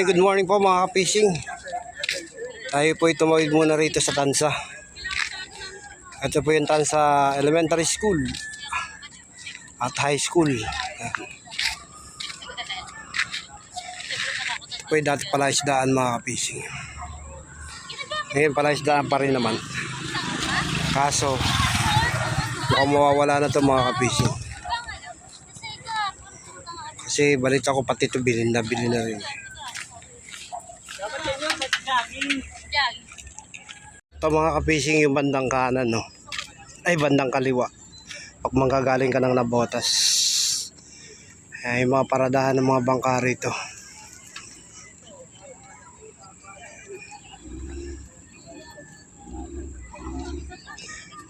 Good morning po mga ka-fishing. Tayo po tumawid muna rito sa Tansa. Ito po yung Tansa Elementary School at High School. Ito po yung dati palaisdaan mga ka-fishing. Ngayon palaisdaan pa rin naman. Kaso mukhang mawawala na ito mga ka-fishing. Kasi balita ko pati ito bilhin na rin. Ito mga ka-fishing yung bandang kanan, no? Ay, bandang kaliwa. Pag manggagaling ka ng Nabotas. Ay, yung mga paradahan ng mga bangka rito.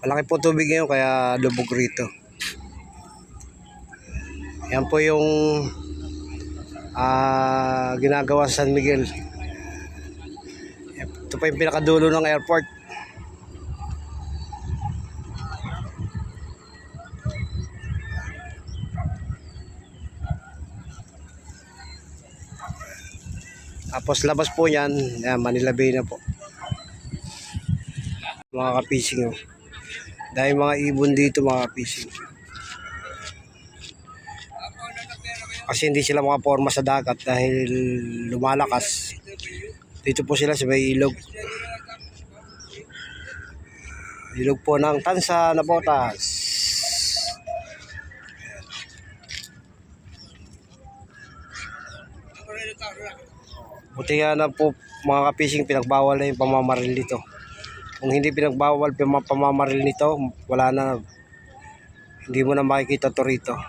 Malaki po tubig ngayon kaya lubog rito. Yan po yung ginagawa sa San Miguel. Ito pa yung pinakadulo ng airport. Tapos labas po yan, Manila Bay na po. Mga ka-fishing, oh. Dahil mga ibon dito mga ka-fishing. Kasi hindi sila mga forma sa dagat dahil lumalakas. Dito po sila sa may ilog. Ilog po ng Tansa, Nabotas. Buti nga na po mga ka-fishing, pinagbawal na yung pamamaril dito. Kung hindi pinagbawal pamamaril nito, wala na. Hindi mo na makikita to rito.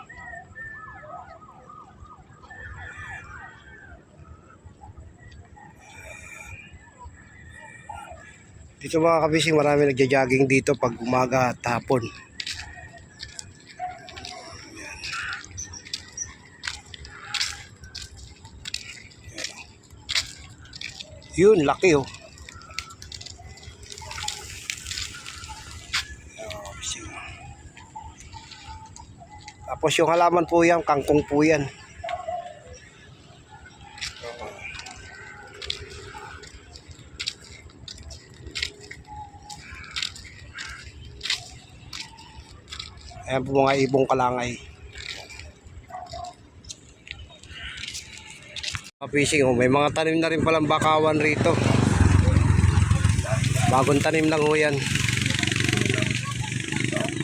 Dito mga ka-fishing, marami nagja-jogging dito pag umaga at hapon. Yun, laki oh. Tapos yung halaman po yan, kangkong po yan. Ayan po mga ibong kalangay. Fishing, oh, may mga tanim na rin palang bakawan rito. Bagong tanim lang ho yan.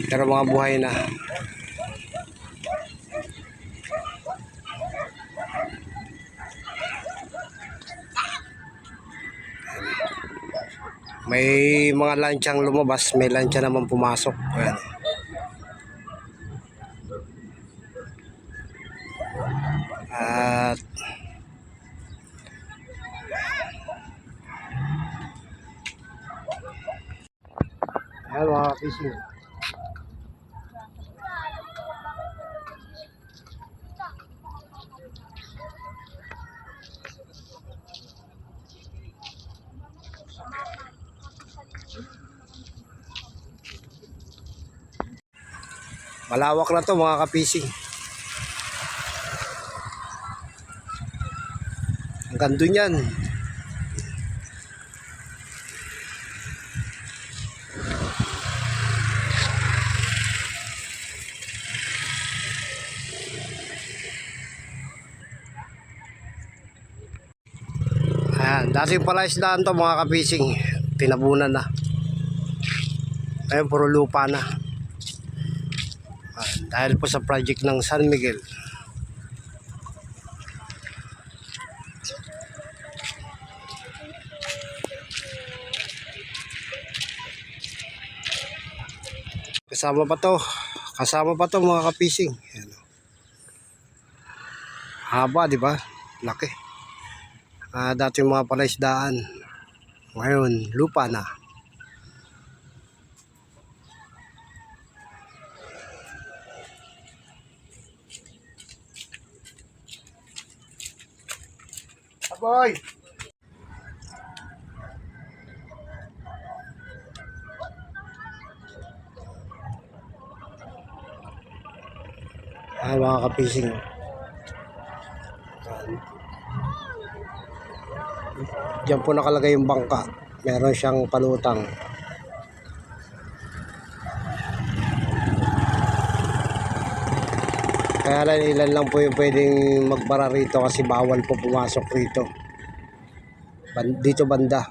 Pero mga buhay na. May mga lansyang lumabas, may lansya naman pumasok. Ayan. At ayan mga fishing. Malawak na to mga ka-fishing. Ang ganda niyan. Ayan, dati pala isdaan to mga ka-fishing. Tinabunan na. Ayun, puro lupa na. Ayan. Dahil po sa project ng San Miguel. Kasama pa to mga kapising. Ayan. Haba, di ba? Laki. Dati yung mga palaisdaan. Ngayon, lupa na. Aboy! Mga kapising. Diyan po nakalagay yung bangka. Meron siyang palutang. Kaya lang ilan lang po yung pwedeng magbara rito kasi bawal po pumasok rito. Dito banda.